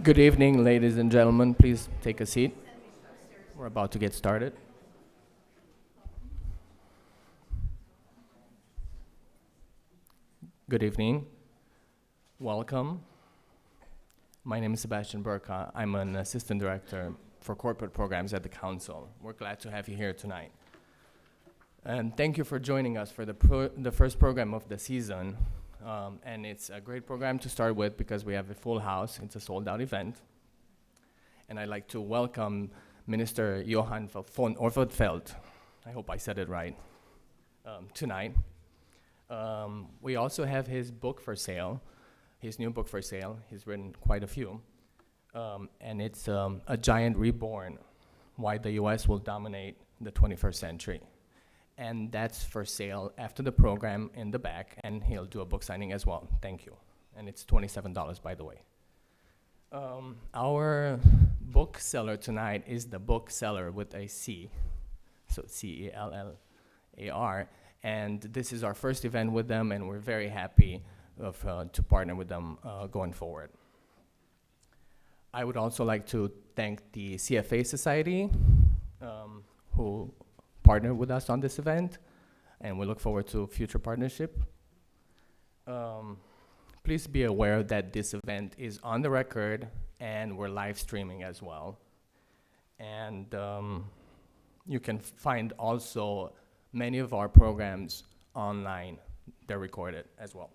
Good evening, ladies and gentlemen. Please take a seat. We're about to get started. Good evening. Welcome. My name is Sebastian Burka. I'm an assistant director for corporate programs at the council. We're glad to have you here tonight. And thank you for joining us for the first program of the season. And it's a great program to start with because we have a full house. It's a sold-out event. And I'd like to welcome Minister Johan Van Overtveldt. I hope I said it right, tonight. We also have his book for sale, his new book for sale. He's written quite a few. And it's A Giant Reborn, Why the US Will Dominate the 21st Century. And that's for sale after the program in the back, and he'll do a book signing as well. Thank you. And it's $27, by the way. Our bookseller tonight is the bookseller with a C, so C-E-L-L-A-R. And this is our first event with them, and we're very happy to partner with them going forward. I would also like to thank the CFA Society, who partnered with us on this event, and we look forward to future partnership. Please be aware that this event is on the record, and we're live streaming as well. And you can find also many of our programs online. They're recorded as well.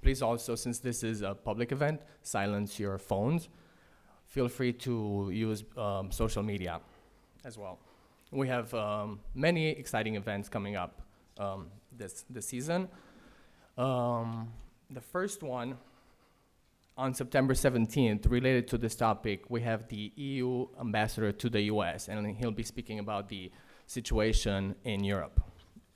Please also, since this is a public event, silence your phones. Feel free to use social media as well. We have many exciting events coming up this season. The first one, on September 17th, related to this topic, we have the EU ambassador to the US, and he'll be speaking about the situation in Europe.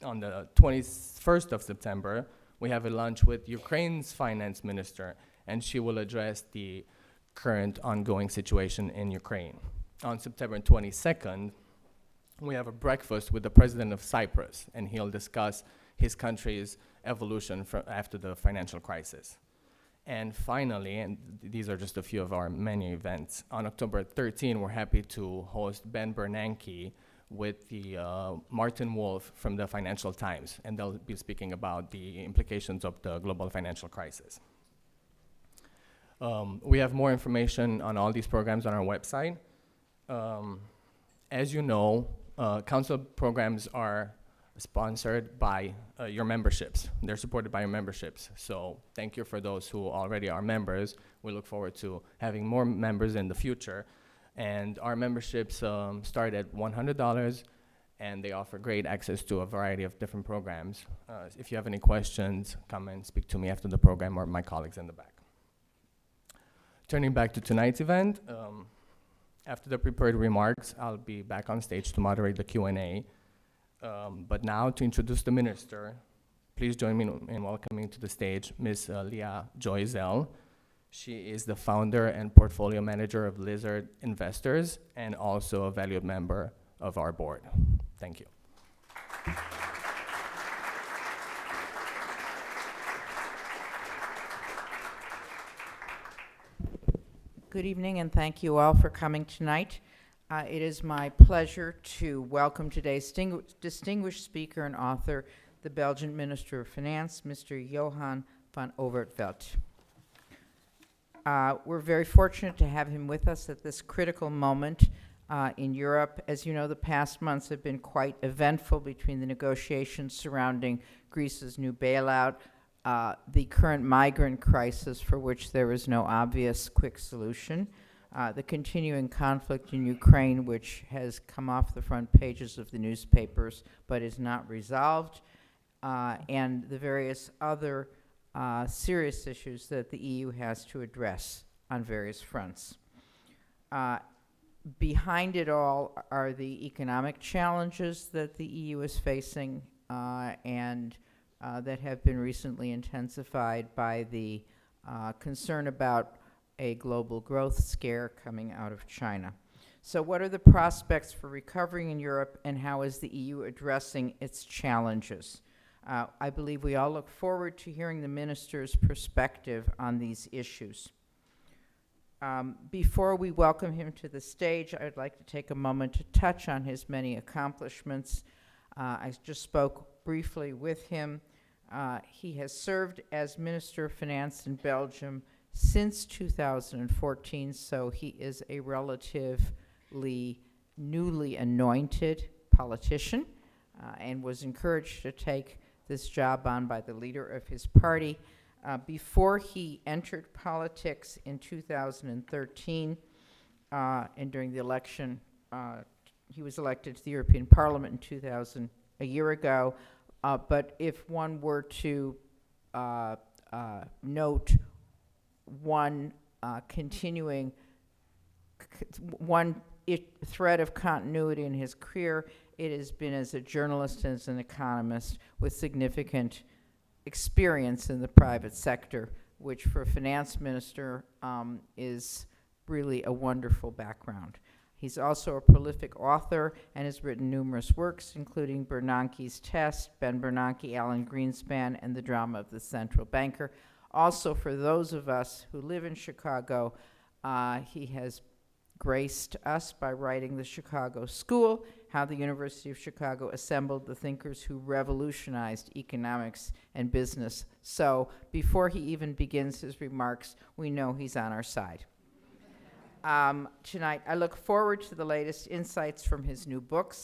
On the 21st of September, we have a lunch with Ukraine's finance minister, and she will address the current ongoing situation in Ukraine. On September 22nd, we have a breakfast with the president of Cyprus, and he'll discuss his country's evolution after the financial crisis. And finally, and these are just a few of our many events, on October 13, we're happy to host Ben Bernanke with the Martin Wolf from the Financial Times, and they'll be speaking about the implications of the global financial crisis. We have more information on all these programs on our website. As you know, council programs are sponsored by your memberships. They're supported by your memberships. So thank you for those who already are members. We look forward to having more members in the future. And our memberships start at $100, and they offer great access to a variety of different programs. If you have any questions, come and speak to me after the program or my colleagues in the back. Turning back to tonight's event, after the prepared remarks, I'll be back on stage to moderate the Q&A. But now, to introduce the minister, please join me in welcoming to the stage Ms. Leah Joyzel. She is the founder and portfolio manager of Lizard Investors and also a valued member of our board. Thank you. Good evening, and thank you all for coming tonight. It is my pleasure to welcome today's distinguished speaker and author, the Belgian Minister of Finance, Mr. Johan Van Overtveldt. We're very fortunate to have him with us at this critical moment in Europe. As you know, the past months have been quite eventful between the negotiations surrounding Greece's new bailout, the current migrant crisis for which there is no obvious quick solution, the continuing conflict in Ukraine, which has come off the front pages of the newspapers but is not resolved, and the various other serious issues that the EU has to address on various fronts. Behind it all are the economic challenges that the EU is facing and that have been recently intensified by the concern about a global growth scare coming out of China. So what are the prospects for recovery in Europe, and how is the EU addressing its challenges? I believe we all look forward to hearing the minister's perspective on these issues. Before we welcome him to the stage, I'd like to take a moment to touch on his many accomplishments. I just spoke briefly with him. He has served as Minister of Finance in Belgium since 2014, so he is a relatively newly anointed politician and was encouraged to take this job on by the leader of his party. Before he entered politics in 2013, and during the election, he was elected to the European Parliament in 2000, a year ago. But if one were to note one continuing thread of continuity in his career, it has been as a journalist and as an economist with significant experience in the private sector, which for a finance minister is really a wonderful background. He's also a prolific author and has written numerous works, including Bernanke's Test, Ben Bernanke, Alan Greenspan, and The Drama of the Central Banker. Also, for those of us who live in Chicago, he has graced us by writing The Chicago School, How the University of Chicago Assembled the Thinkers Who Revolutionized Economics and Business. So before he even begins his remarks, we know he's on our side. Tonight, I look forward to the latest insights from his new book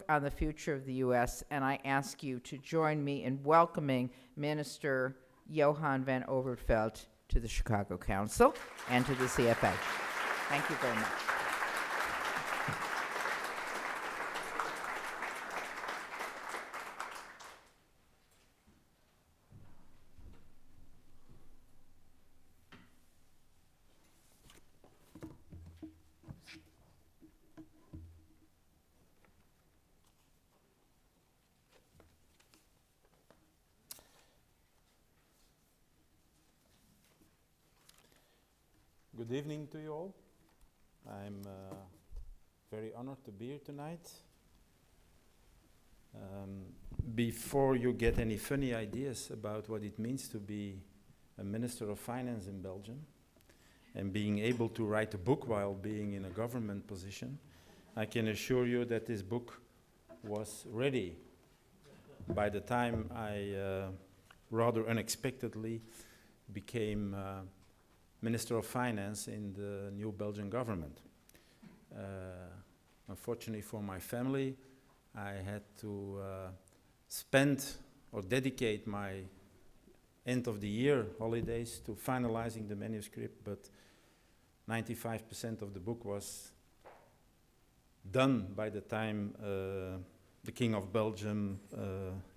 on the future of the U.S., and I ask you to join me in welcoming Minister Johan Van Overtveldt to the Chicago Council and to the CFA. Thank you very much. Good evening to you all. I'm very honored to be here tonight. Before you get any funny ideas about what it means to be a Minister of Finance in Belgium and being able to write a book while being in a government position, I can assure you that this book was ready by the time I rather unexpectedly became Minister of Finance in the new Belgian government. Unfortunately for my family, I had to spend or dedicate my end of the year holidays to finalizing the manuscript, but 95% of the book was done by the time the King of Belgium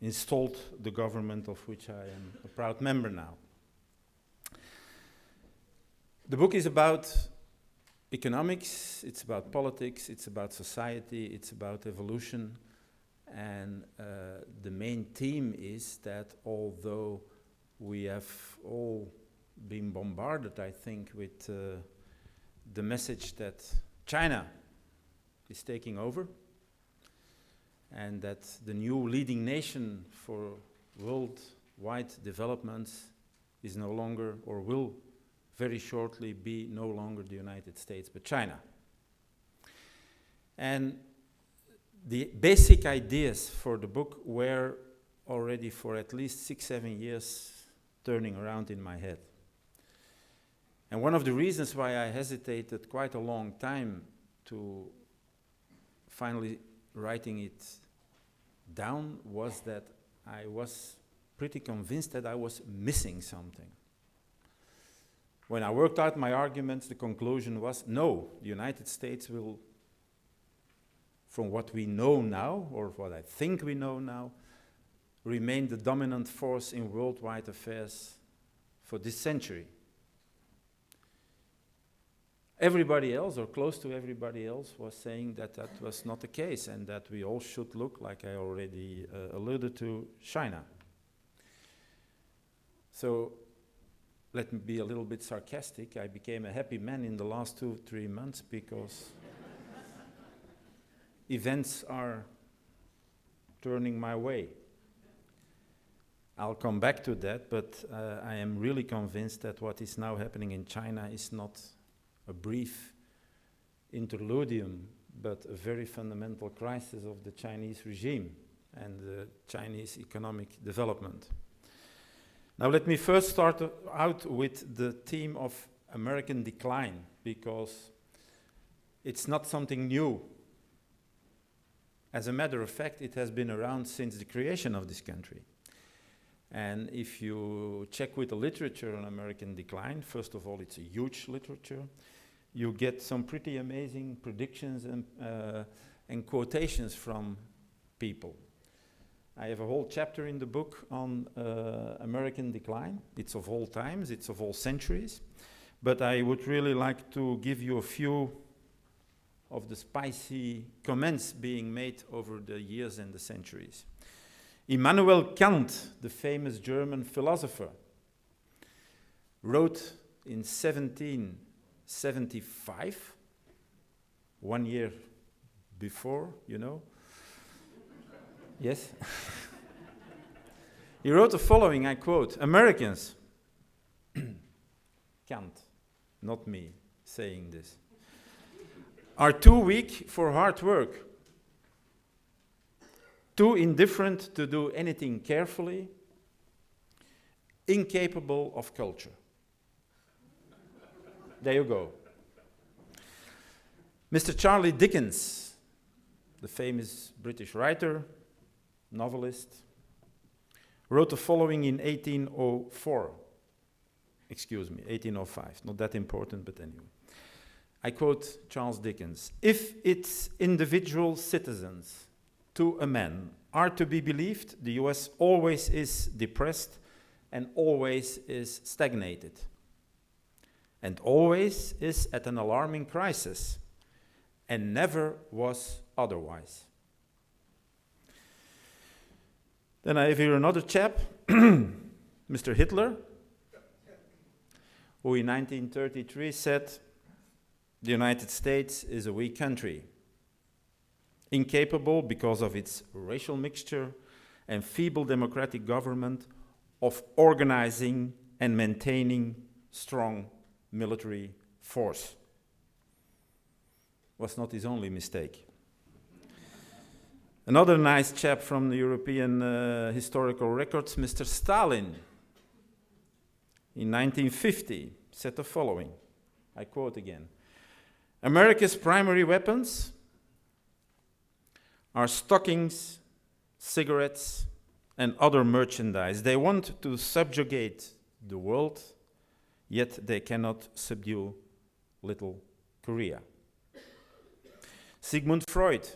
installed the government of which I am a proud member now. The book is about economics, it's about politics, it's about society, it's about evolution, and the main theme is that although we have all been bombarded, I think, with the message that China is taking over and that the new leading nation for worldwide developments is no longer, or will very shortly be no longer the United States, but China. And the basic ideas for the book were already for at least 6-7 years turning around in my head. And one of the reasons why I hesitated quite a long time to finally writing it down was that I was pretty convinced that I was missing something. When I worked out my arguments, the conclusion was, no, the United States will, from what we know now, or what I think we know now, remain the dominant force in worldwide affairs for this century. Everybody else, or close to everybody else, was saying that that was not the case and that we all should look, like I already alluded to, China. So let me be a little bit sarcastic. I became a happy man in the last 2-3 months because events are turning my way. I'll come back to that, but I am really convinced that what is now happening in China is not a brief interludium, but a very fundamental crisis of the Chinese regime and the Chinese economic development. Now let me first start out with the theme of American decline, because it's not something new. As a matter of fact, it has been around since the creation of this country. And if you check with the literature on American decline, first of all, it's a huge literature. You get some pretty amazing predictions and quotations from people. I have a whole chapter in the book on American decline. It's of all times, it's of all centuries. But I would really like to give you a few of the spicy comments being made over the years and the centuries. Immanuel Kant, the famous German philosopher, wrote in 1775, 1 year before, you know. Yes? He wrote the following, I quote, "Americans," Kant, not me saying this, "are too weak for hard work, too indifferent to do anything carefully, incapable of culture." There you go. Mr. Charlie Dickens, the famous British writer, novelist, wrote the following in 1804. Excuse me, 1805. Not that important, but anyway. I quote Charles Dickens, "If its individual citizens, to a man, are to be believed, the US always is depressed and always is stagnated, and always is at an alarming crisis, and never was otherwise." Then I have here another chap, Mr. Hitler, who in 1933 said, "The United States is a weak country, incapable because of its racial mixture and feeble democratic government of organizing and maintaining strong military force." Was not his only mistake. Another nice chap from the European historical records, Mr. Stalin, in 1950, said the following, I quote again, "America's primary weapons are stockings, cigarettes, and other merchandise. They want to subjugate the world, yet they cannot subdue little Korea." Sigmund Freud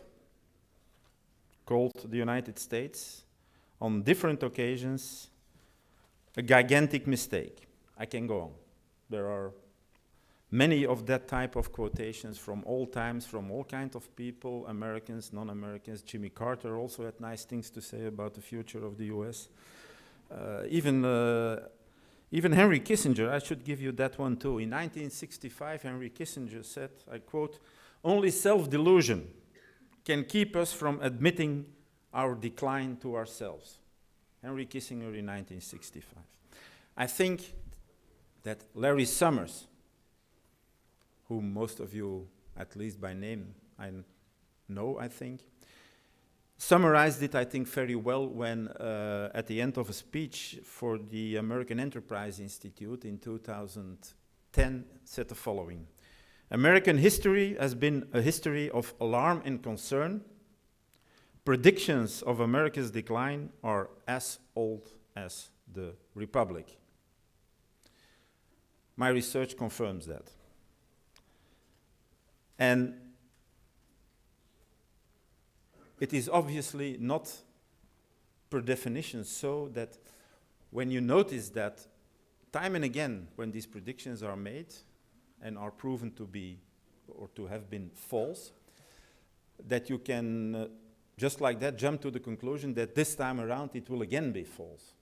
called the United States on different occasions a gigantic mistake. I can go on. There are many of that type of quotations from all times, from all kinds of people, Americans, non-Americans. Jimmy Carter also had nice things to say about the future of the US. Even Henry Kissinger, I should give you that one too. In 1965, Henry Kissinger said, I quote, "Only self-delusion can keep us from admitting our decline to ourselves." Henry Kissinger in 1965. I think that Larry Summers, whom most of you, at least by name, I know, I think, summarized it, I think, very well when, at the end of a speech for the American Enterprise Institute in 2010, said the following, "American history has been a history of alarm and concern. Predictions of America's decline are as old as the Republic." My research confirms that. And it is obviously not per definition so that when you notice that time and again when these predictions are made and are proven to be or to have been false, that you can just like that jump to the conclusion that this time around it will again be false.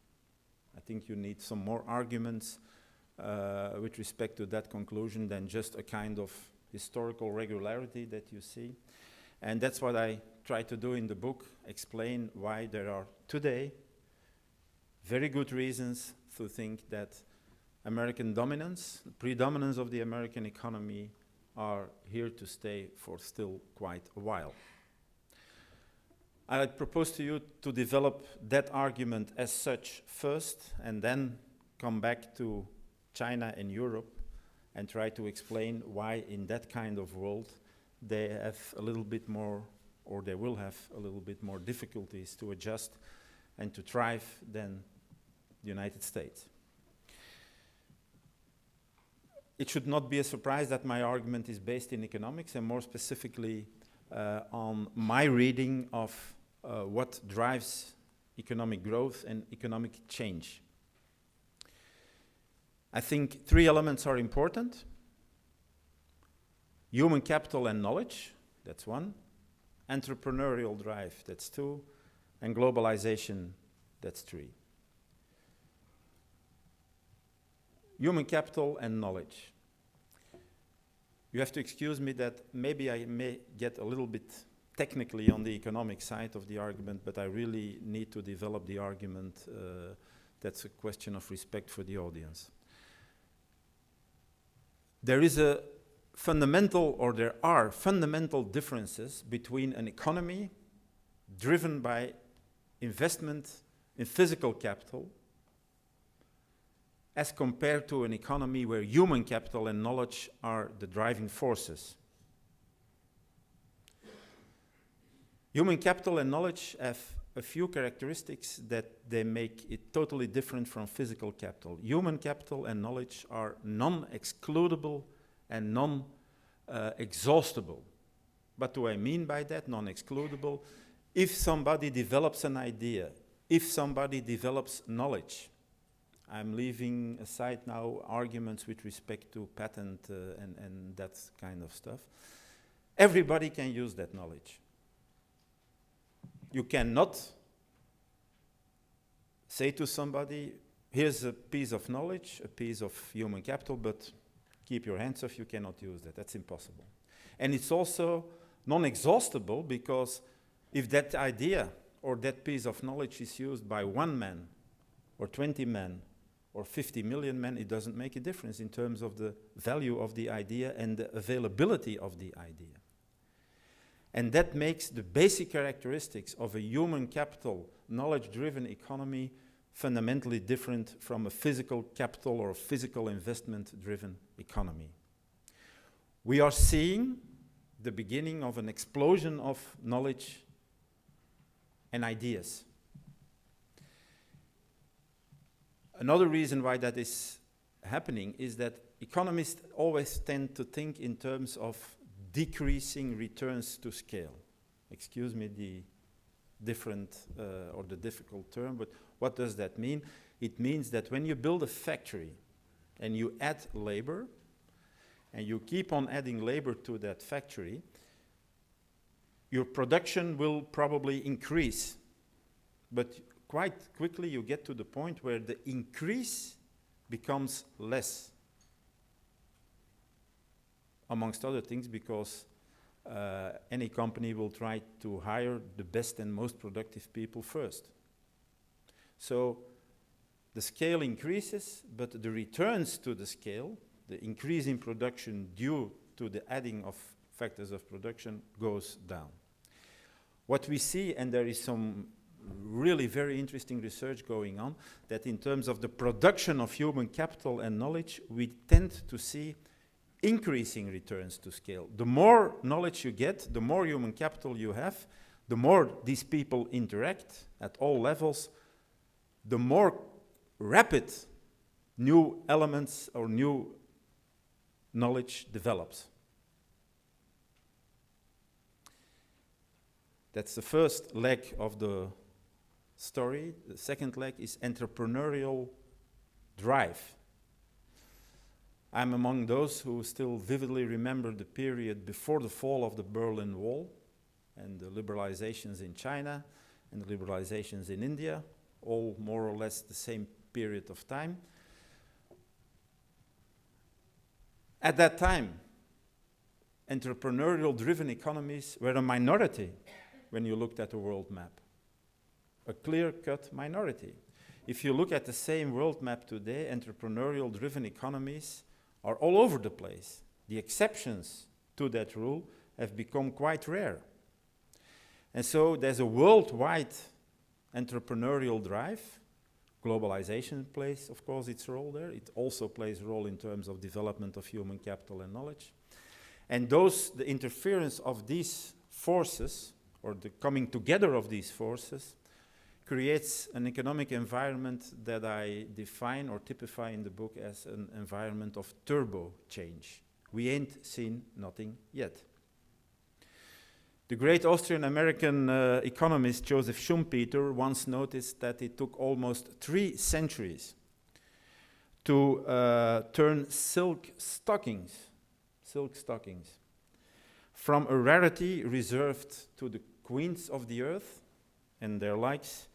I think you need some more arguments with respect to that conclusion than just a kind of historical regularity that you see. And that's what I try to do in the book, explain why there are today very good reasons to think that American dominance, predominance of the American economy are here to stay for still quite a while. I propose to you to develop that argument as such first, and then come back to China and Europe and try to explain why in that kind of world they have a little bit more, or they will have a little bit more difficulties to adjust and to thrive than the United States. It should not be a surprise that my argument is based in economics, and more specifically on my reading of what drives economic growth and economic change. I think three elements are important. Human capital and knowledge, that's one. Entrepreneurial drive, that's two. And globalization, that's three. Human capital and knowledge. You have to excuse me that maybe I may get a little bit technically on the economic side of the argument, but I really need to develop the argument. That's a question of respect for the audience. There is a fundamental, or there are fundamental differences between an economy driven by investment in physical capital as compared to an economy where human capital and knowledge are the driving forces. Human capital and knowledge have a few characteristics that they make it totally different from physical capital. Human capital and knowledge are non-excludable and non-exhaustible. What do I mean by that, non-excludable? If somebody develops an idea, if somebody develops knowledge, I'm leaving aside now arguments with respect to patent and that kind of stuff. Everybody can use that knowledge. You cannot say to somebody, here's a piece of knowledge, a piece of human capital, but keep your hands off, you cannot use that. That's impossible. And it's also non-exhaustible, because if that idea or that piece of knowledge is used by 1 man or 20 men or 50 million men, it doesn't make a difference in terms of the value of the idea and the availability of the idea. And that makes the basic characteristics of a human capital, knowledge-driven economy fundamentally different from a physical capital or physical investment-driven economy. We are seeing the beginning of an explosion of knowledge and ideas. Another reason why that is happening is that economists always tend to think in terms of decreasing returns to scale. Excuse me the different or the difficult term, but what does that mean? It means that when you build a factory and you add labor, and you keep on adding labor to that factory, your production will probably increase. But quite quickly you get to the point where the increase becomes less. Amongst other things, because any company will try to hire the best and most productive people first. So the scale increases, but the returns to the scale, the increase in production due to the adding of factors of production, goes down. What we see, and there is some really very interesting research going on, that in terms of the production of human capital and knowledge, we tend to see increasing returns to scale. The more knowledge you get, the more human capital you have, the more these people interact at all levels, the more rapid new elements or new knowledge develops. That's the first leg of the story. The second leg is entrepreneurial drive. I'm among those who still vividly remember the period before the fall of the Berlin Wall and the liberalizations in China and the liberalizations in India, all more or less the same period of time. At that time, entrepreneurial-driven economies were a minority when you looked at the world map. A clear-cut minority. if you look at the same world map today, entrepreneurial-driven economies are all over the place. The exceptions to that rule have become quite rare. And so there's a worldwide entrepreneurial drive. Globalization plays, of course, its role there. It also plays a role in terms of development of human capital and knowledge. And the interference of these forces, or the coming together of these forces, creates an economic environment that I define or typify in the book as an environment of turbo change. We ain't seen nothing yet. The great Austrian-American economist Joseph Schumpeter once noticed that it took almost 3 centuries to turn silk stockings from a rarity reserved to the queens of the earth and their likes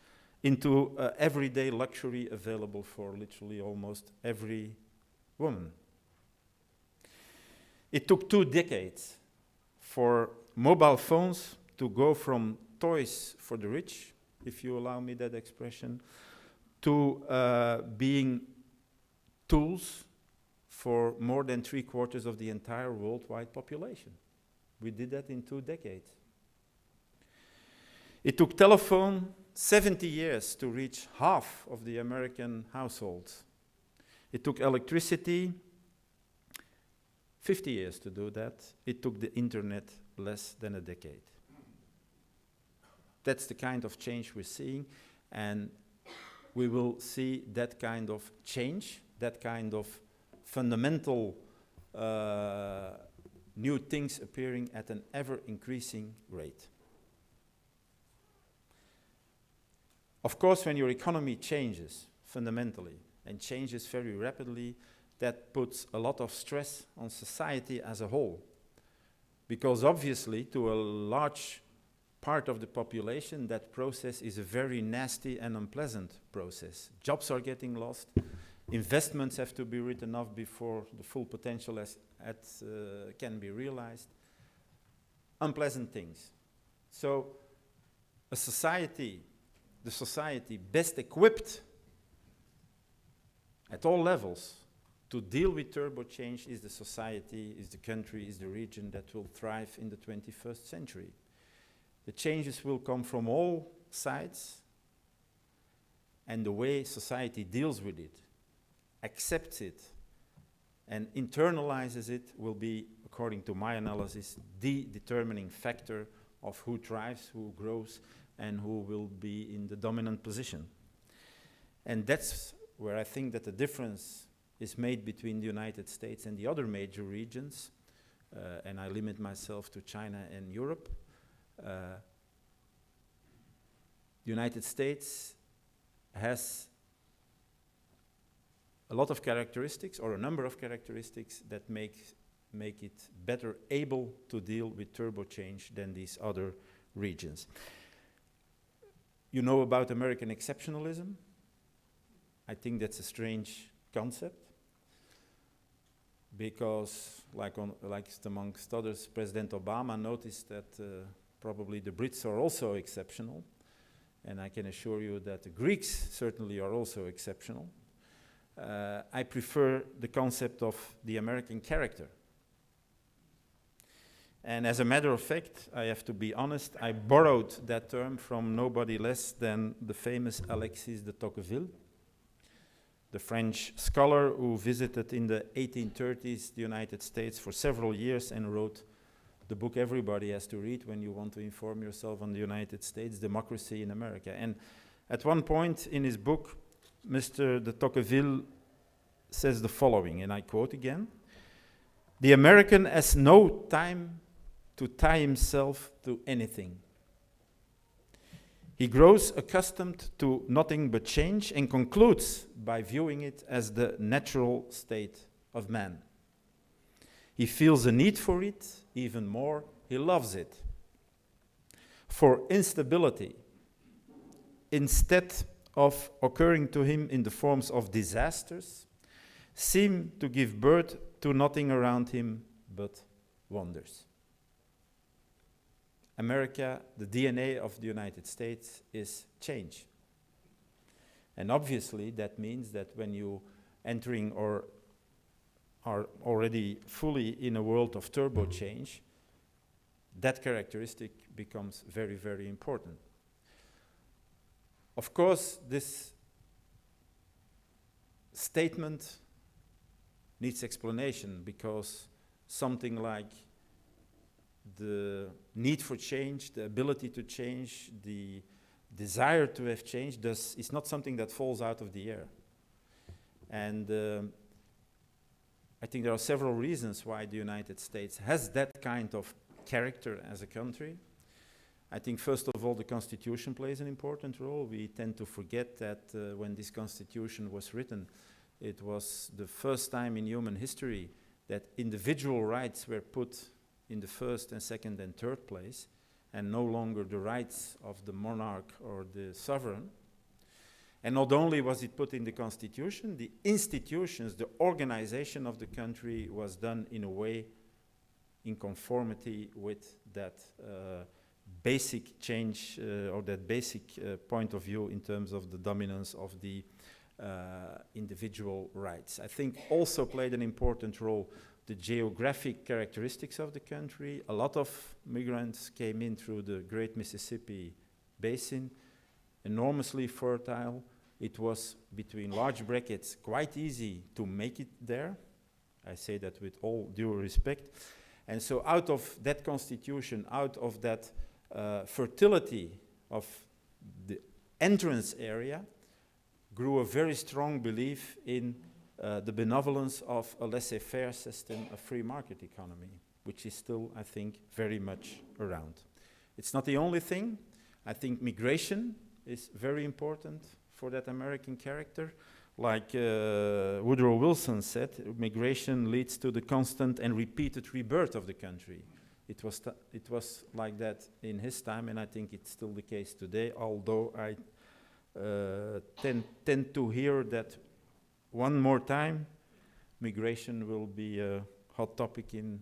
into everyday luxury available for literally almost every woman. It took 2 decades for mobile phones to go from toys for the rich, if you allow me that expression, to being tools for more than 3/4 of the entire worldwide population. We did that in 2 decades. It took telephone 70 years to reach half of the American households. It took electricity 50 years to do that. It took the internet less than a decade. That's the kind of change we're seeing, and we will see that kind of change, that kind of fundamental new things appearing at an ever-increasing rate. Of course, when your economy changes fundamentally and changes very rapidly, that puts a lot of stress on society as a whole. Because obviously, to a large part of the population, that process is a very nasty and unpleasant process. Jobs are getting lost. Investments have to be written off before the full potential can be realized. Unpleasant things. So the society best equipped at all levels to deal with turbo change is the society, is the country, is the region that will thrive in the 21st century. The changes will come from all sides, and the way society deals with it, accepts it, and internalizes it will be, according to my analysis, the determining factor of who thrives, who grows, and who will be in the dominant position. And that's where I think that the difference is made between the United States and the other major regions, and I limit myself to China and Europe. The United States has a lot of characteristics, or a number of characteristics, that make it better able to deal with turbo change than these other regions. You know about American exceptionalism. I think that's a strange concept, because like amongst others, President Obama noticed that probably the Brits are also exceptional, and I can assure you that the Greeks certainly are also exceptional. I prefer the concept of the American character. And as a matter of fact, I have to be honest, I borrowed that term from nobody less than the famous Alexis de Tocqueville, the French scholar who visited in the 1830s the United States for several years and wrote the book everybody has to read when you want to inform yourself on the United States, Democracy in America. And at one point in his book, Mr. de Tocqueville says the following, and I quote again: "The American has no time to tie himself to anything. He grows accustomed to nothing but change and concludes by viewing it as the natural state of man. He feels a need for it, even more, he loves it. For instability, instead of occurring to him in the forms of disasters, seem to give birth to nothing around him but wonders." America, the DNA of the United States is change. And obviously that means that when you entering or are already fully in a world of turbo change, that characteristic becomes very, very important. Of course, this statement needs explanation, because something like the need for change, the ability to change, the desire to have change is not something that falls out of the air. And I think there are several reasons why the United States has that kind of character as a country. I think first of all the Constitution plays an important role. We tend to forget that when this Constitution was written, it was the first time in human history that individual rights were put in the first and second and third place, and no longer the rights of the monarch or the sovereign. And not only was it put in the Constitution, the institutions, the organization of the country was done in a way in conformity with that basic change or that basic point of view in terms of the dominance of the individual rights. I think also played an important role the geographic characteristics of the country. A lot of migrants came in through the Great Mississippi Basin, enormously fertile. It was, between large brackets, quite easy to make it there. I say that with all due respect. And so out of that constitution, out of that fertility of the entrance area, grew a very strong belief in the benevolence of a laissez-faire system, a free market economy, which is still, I think, very much around. It's not the only thing. I think migration is very important for that American character. Like Woodrow Wilson said, migration leads to the constant and repeated rebirth of the country. It was like that in his time, and I think it's still the case today, although I tend to hear that one more time migration will be a hot topic in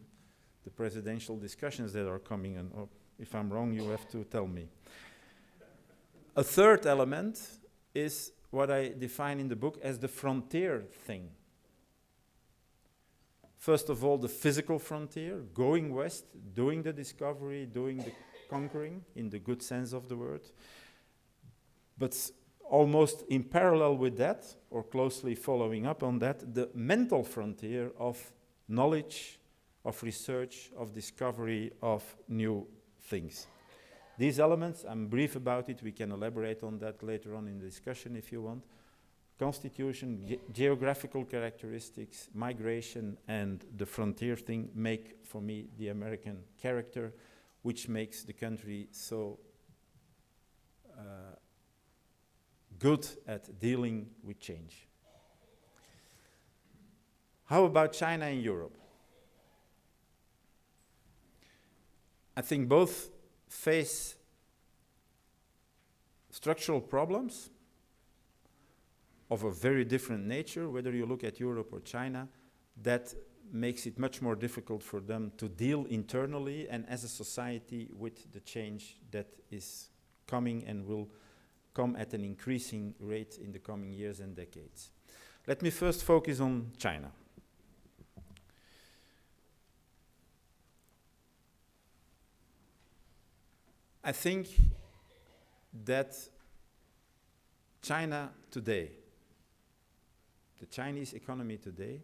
the presidential discussions that are coming, and if I'm wrong, you have to tell me. A third element is what I define in the book as the frontier thing. First of all, the physical frontier, going west, doing the discovery, doing the conquering, in the good sense of the word. But almost in parallel with that, or closely following up on that, the mental frontier of knowledge, of research, of discovery of new things. These elements, I'm brief about it, we can elaborate on that later on in the discussion if you want. Constitution, geographical characteristics, migration, and the frontier thing make, for me, the American character, which makes the country so good at dealing with change. How about China and Europe? I think both face structural problems of a very different nature, whether you look at Europe or China, that makes it much more difficult for them to deal internally and as a society with the change that is coming and will come at an increasing rate in the coming years and decades. Let me first focus on China. I think that China today, the Chinese economy today,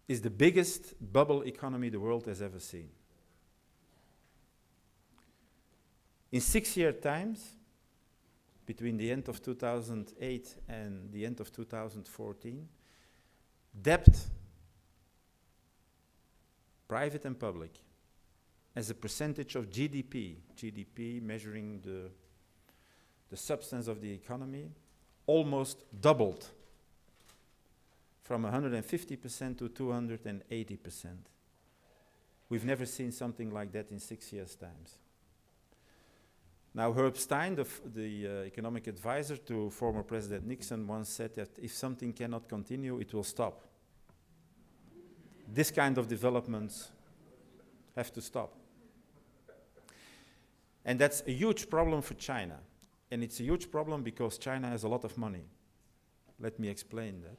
is the biggest bubble economy the world has ever seen. In 6-year times, between the end of 2008 and the end of 2014, debt, private and public, as a percentage of GDP measuring the substance of the economy, almost doubled from 150% to 280%. We've never seen something like that in 6 years' times. Now, Herb Stein, the economic advisor to former President Nixon, once said that if something cannot continue, it will stop. This kind of developments have to stop. And that's a huge problem for China. And it's a huge problem because China has a lot of money. Let me explain that.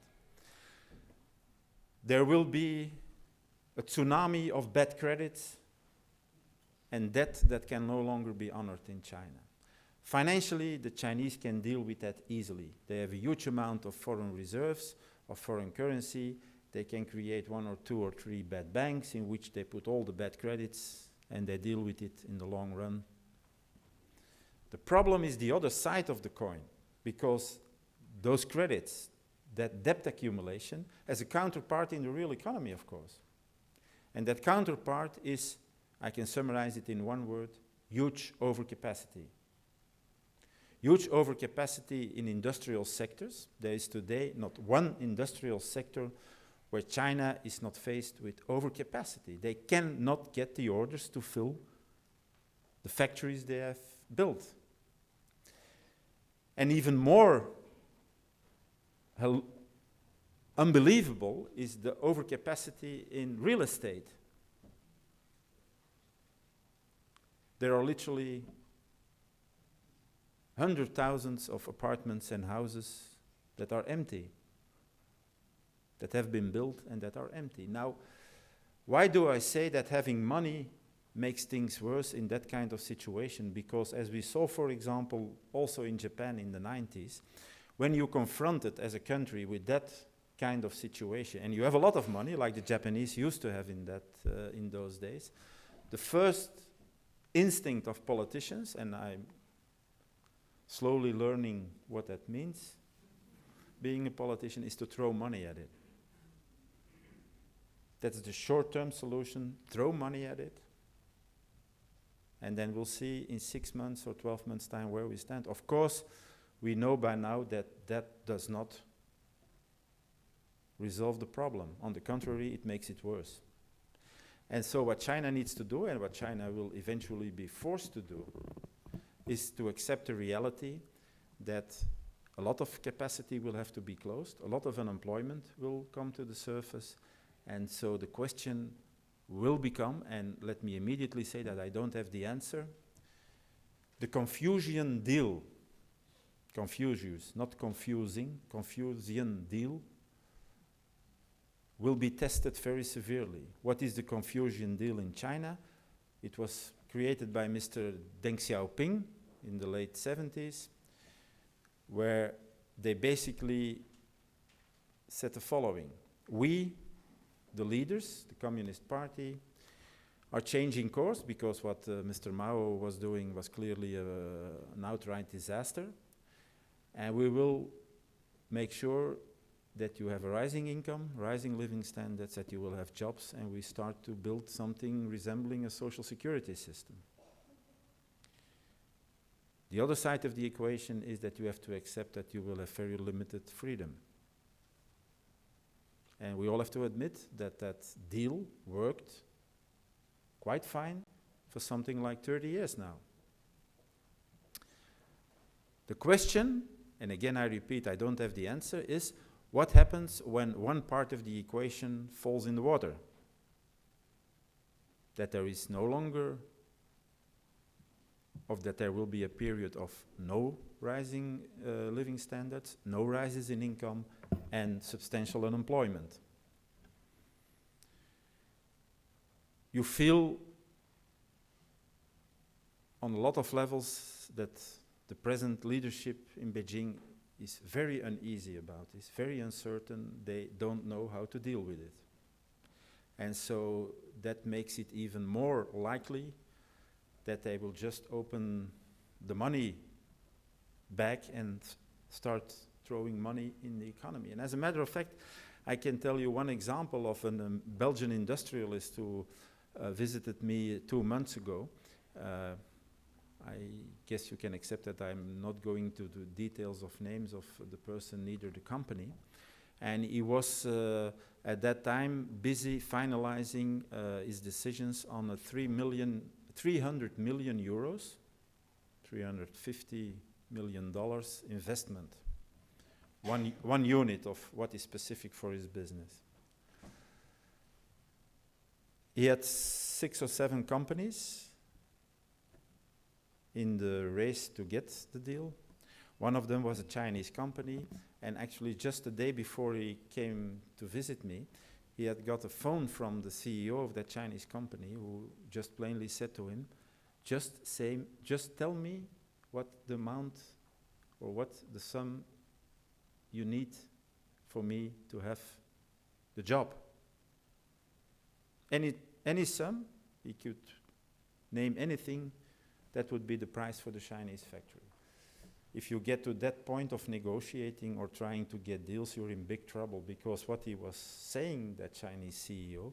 There will be a tsunami of bad credits and debt that can no longer be honored in China. Financially, the Chinese can deal with that easily. They have a huge amount of foreign reserves, of foreign currency. They can create 1 or 2 or 3 bad banks in which they put all the bad credits and they deal with it in the long run. The problem is the other side of the coin, because those credits, that debt accumulation, has a counterpart in the real economy, of course. And that counterpart is, I can summarize it in one word, huge overcapacity. Huge overcapacity in industrial sectors. There is today not one industrial sector where China is not faced with overcapacity. They cannot get the orders to fill the factories they have built. And even more unbelievable is the overcapacity in real estate. There are literally hundreds of thousands of apartments and houses that are empty, that have been built and that are empty. Now, why do I say that having money makes things worse in that kind of situation? Because as we saw, for example, also in Japan in the 90s, when you confronted as a country with that kind of situation, and you have a lot of money, like the Japanese used to have in those days, the first instinct of politicians, and I'm slowly learning what that means, being a politician, is to throw money at it. That's the short-term solution, throw money at it, and then we'll see in 6 months or 12 months' time where we stand. Of course, we know by now that that does not resolve the problem. On the contrary, it makes it worse. And so what China needs to do, and what China will eventually be forced to do, is to accept the reality that a lot of capacity will have to be closed, a lot of unemployment will come to the surface, and so the question will become, and let me immediately say that I don't have the answer, the Confucian deal, Confucius, not confusing, Confucian deal, will be tested very severely. What is the Confucian deal in China? It was created by Mr. Deng Xiaoping in the late 70s, where they basically said the following: we, the leaders, the Communist Party, are changing course because what Mr. Mao was doing was clearly an outright disaster, and we will make sure that you have a rising income, rising living standards, that you will have jobs, and we start to build something resembling a social security system. The other side of the equation is that you have to accept that you will have very limited freedom. And we all have to admit that that deal worked quite fine for something like 30 years now. The question, and again I repeat, I don't have the answer, is what happens when one part of the equation falls in the water? That there is no longer, that there will be a period of no rising living standards, no rises in income, and substantial unemployment. You feel on a lot of levels that the present leadership in Beijing is very uneasy about this, very uncertain. They don't know how to deal with it. And so that makes it even more likely that they will just open the money back and start throwing money in the economy. And as a matter of fact, I can tell you one example of a Belgian industrialist who visited me 2 months ago. I guess you can accept that I'm not going to the details of names of the person, neither the company. And he was, at that time, busy finalizing his decisions on a 300 million euros, $350 million investment. One unit of what is specific for his business. He had 6 or 7 companies, in the race to get the deal. One of them was a Chinese company, and actually just the day before he came to visit me, he had got a phone from the CEO of that Chinese company who just plainly said to him, just tell me what the amount or what the sum you need for me to have the job. Any sum, he could name anything, that would be the price for the Chinese factory. If you get to that point of negotiating or trying to get deals, you're in big trouble, because what he was saying, that Chinese CEO,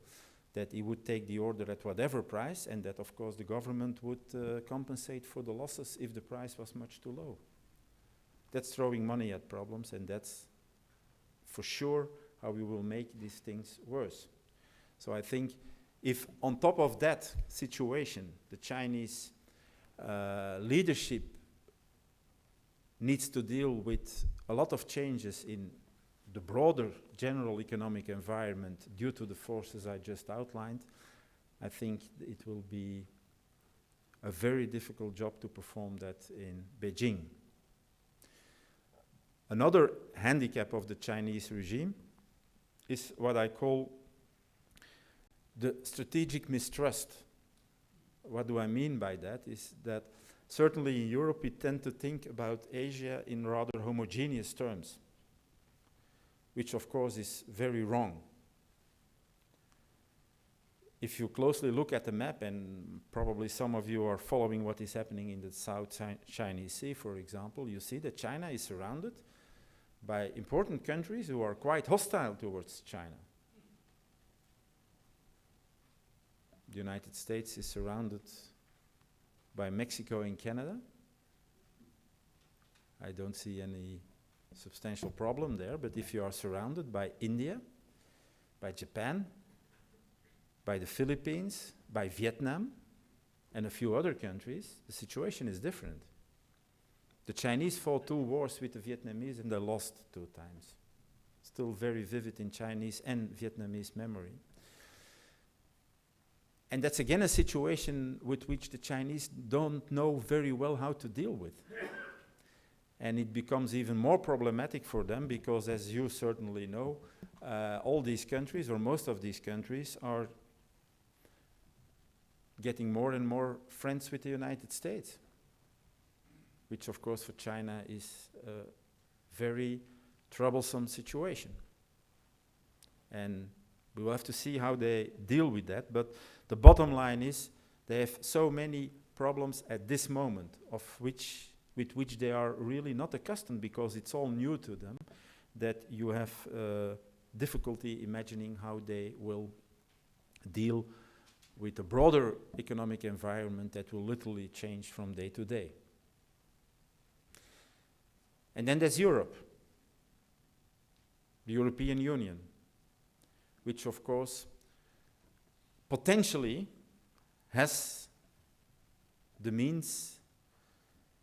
that he would take the order at whatever price, and that of course the government would compensate for the losses if the price was much too low. That's throwing money at problems, and that's for sure how we will make these things worse. So I think if on top of that situation, the Chinese leadership needs to deal with a lot of changes in the broader general economic environment due to the forces I just outlined, I think it will be a very difficult job to perform that in Beijing. Another handicap of the Chinese regime is what I call the strategic mistrust. What do I mean by that? Is that certainly in Europe we tend to think about Asia in rather homogeneous terms, which of course is very wrong. If you closely look at the map, and probably some of you are following what is happening in the South Chinese Sea, for example, you see that China is surrounded by important countries who are quite hostile towards China. The United States is surrounded by Mexico and Canada. I don't see any substantial problem there, but if you are surrounded by India, by Japan, by the Philippines, by Vietnam, and a few other countries, the situation is different. The Chinese fought 2 wars with the Vietnamese and they lost 2 times. Still very vivid in Chinese and Vietnamese memory. And that's again a situation with which the Chinese don't know very well how to deal with. And it becomes even more problematic for them because, as you certainly know, all these countries, or most of these countries, are getting more and more friends with the United States, which of course for China is a very troublesome situation. And we will have to see how they deal with that, but the bottom line is they have so many problems at this moment with which they are really not accustomed because it's all new to them, that you have difficulty imagining how they will deal with a broader economic environment that will literally change from day to day. And then there's Europe, the European Union, which of course potentially has the means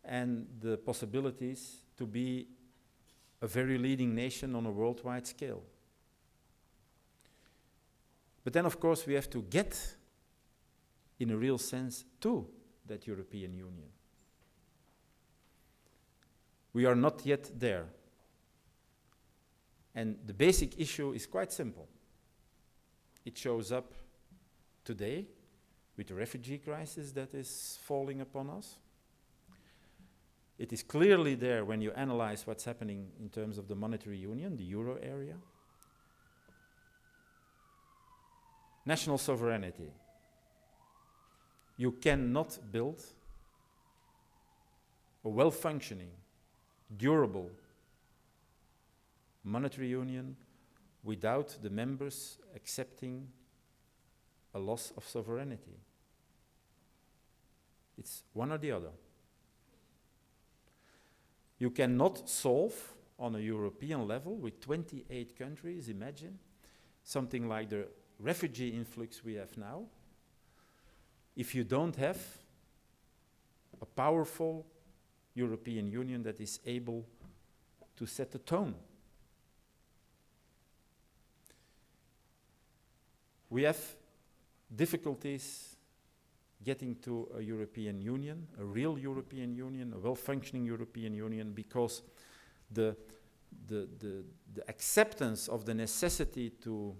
and the possibilities to be a very leading nation on a worldwide scale. But then of course we have to get, in a real sense, to that European Union. We are not yet there. And the basic issue is quite simple. It shows up today with the refugee crisis that is falling upon us. It is clearly there when you analyze what's happening in terms of the monetary union, the euro area. National sovereignty. You cannot build a well-functioning, durable monetary union without the members accepting a loss of sovereignty. It's one or the other. You cannot solve on a European level with 28 countries, imagine, something like the refugee influx we have now, if you don't have a powerful European Union that is able to set the tone. We have difficulties getting to a European Union, a real European Union, a well-functioning European Union, because the acceptance of the necessity to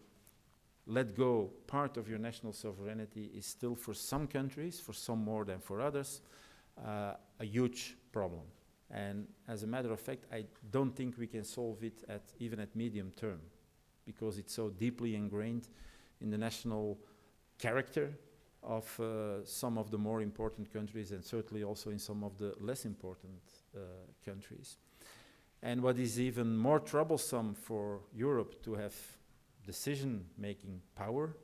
let go part of your national sovereignty is still, for some countries, for some more than for others, a huge problem. And as a matter of fact, I don't think we can solve it even at medium term, because it's so deeply ingrained in the national character of some of the more important countries, and certainly also in some of the less important countries. And what is even more troublesome for Europe to have decision-making power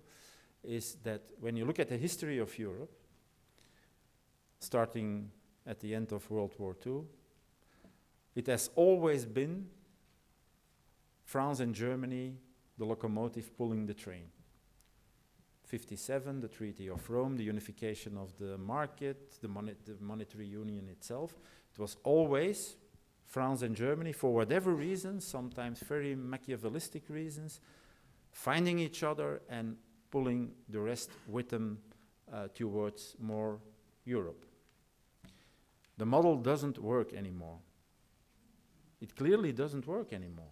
is that when you look at the history of Europe, starting at the end of World War II, it has always been France and Germany, the locomotive pulling the train. 57, the Treaty of Rome, the unification of the market, the monetary union itself. It was always France and Germany, for whatever reasons, sometimes very Machiavellistic reasons, finding each other and pulling the rest with them towards more Europe. The model doesn't work anymore. It clearly doesn't work anymore.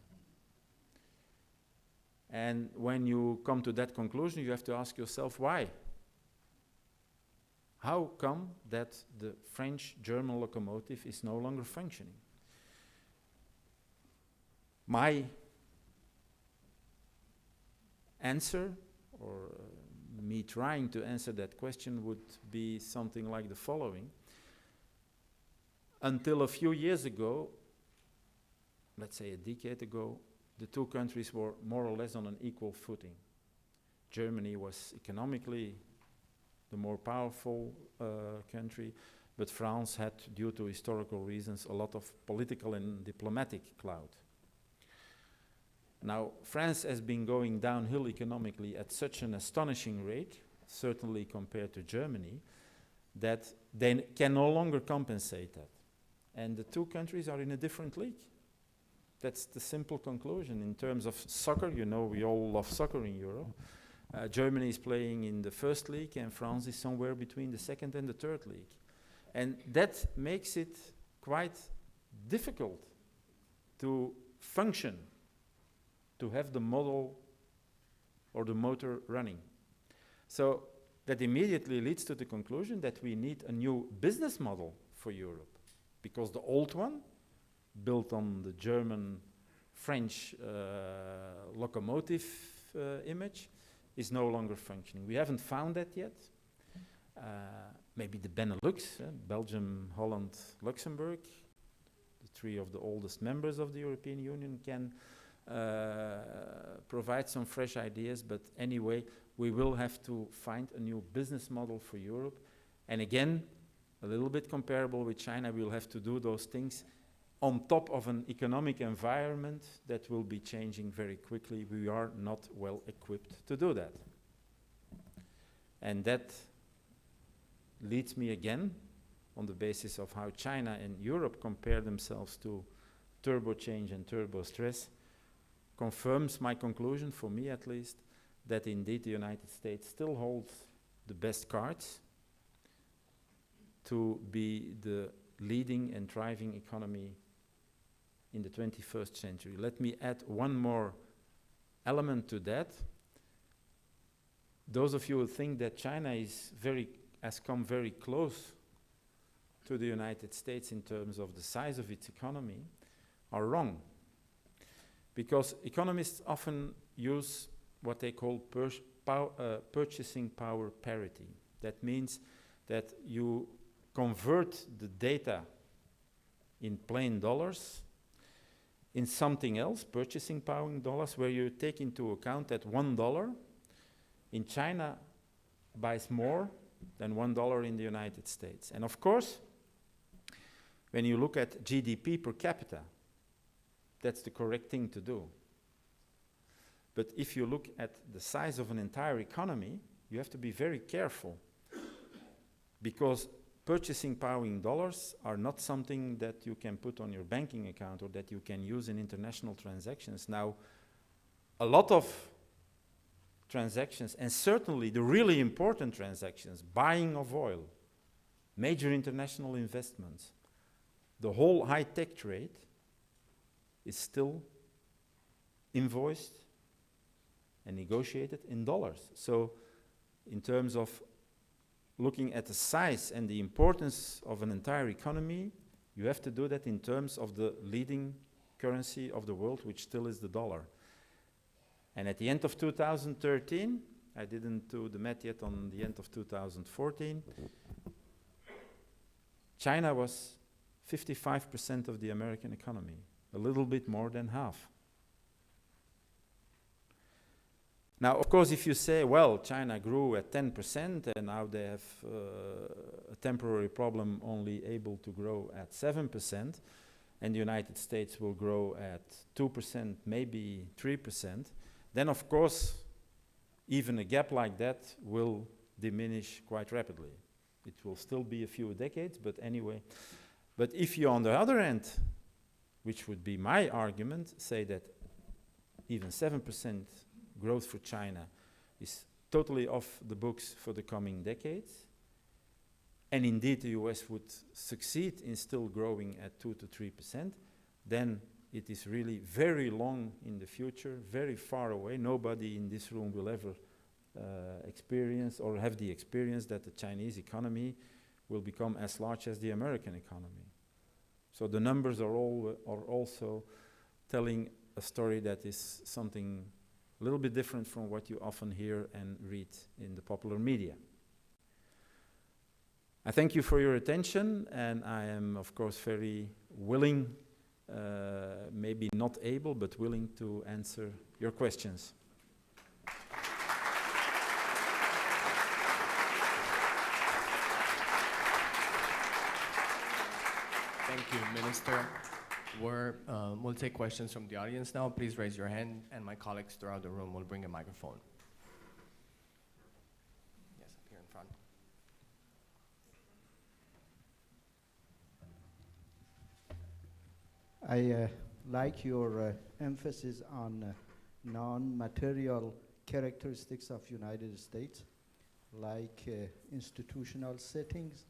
And when you come to that conclusion, you have to ask yourself why. How come that the French-German locomotive is no longer functioning? My answer, or me trying to answer that question, would be something like the following. Until a few years ago, let's say a decade ago, the two countries were more or less on an equal footing. Germany was economically the more powerful country, but France had, due to historical reasons, a lot of political and diplomatic clout. Now, France has been going downhill economically at such an astonishing rate, certainly compared to Germany, that they can no longer compensate that. And the two countries are in a different league. That's the simple conclusion. In terms of soccer, you know, we all love soccer in Europe. Germany is playing in the first league, and France is somewhere between the second and the third league. And that makes it quite difficult to function, to have the model or the motor running. So that immediately leads to the conclusion that we need a new business model for Europe, because the old one, built on the German-French locomotive image, is no longer functioning. We haven't found that yet. Maybe the Benelux, Belgium, Holland, Luxembourg, the three of the oldest members of the European Union, can provide some fresh ideas, but anyway, we will have to find a new business model for Europe. And again, a little bit comparable with China, we'll have to do those things on top of an economic environment that will be changing very quickly. We are not well equipped to do that. And that leads me again, on the basis of how China and Europe compare themselves to turbo change and turbo stress, confirms my conclusion, for me at least, that indeed the United States still holds the best cards to be the leading and thriving economy in the 21st century. Let me add one more element to that. Those of you who think that China has come very close to the United States in terms of the size of its economy are wrong. Because economists often use what they call purchasing power parity. That means that you convert the data in plain dollars in something else, purchasing power in dollars, where you take into account that $1 in China buys more than $1 in the United States. And of course, when you look at GDP per capita, that's the correct thing to do. But if you look at the size of an entire economy, you have to be very careful, because purchasing power in dollars are not something that you can put on your banking account or that you can use in international transactions. Now, a lot of transactions, and certainly the really important transactions, buying of oil, major international investments, the whole high-tech trade is still invoiced and negotiated in dollars. So in terms of looking at the size and the importance of an entire economy, you have to do that in terms of the leading currency of the world, which still is the dollar. And at the end of 2013, I didn't do the math yet on the end of 2014, China was 55% of the American economy, a little bit more than half. Now, of course, if you say, well, China grew at 10% and now they have a temporary problem only able to grow at 7%, and the United States will grow at 2%, maybe 3%, then of course, even a gap like that will diminish quite rapidly. It will still be a few decades, but anyway. But if you, on the other end, which would be my argument, say that even 7% growth for China is totally off the books for the coming decades, and indeed the US would succeed in still growing at 2 to 3%, then it is really very long in the future, very far away. Nobody in this room will ever experience or have the experience that the Chinese economy will become as large as the American economy. So the numbers are also telling a story that is something a little bit different from what you often hear and read in the popular media. I thank you for your attention, and I am, of course, very willing, maybe not able, but willing to answer your questions. Thank you, Minister. We'll take questions from the audience now. Please raise your hand, and my colleagues throughout the room will bring a microphone. Yes, up here in front. I like your emphasis on non-material characteristics of United States, like institutional settings.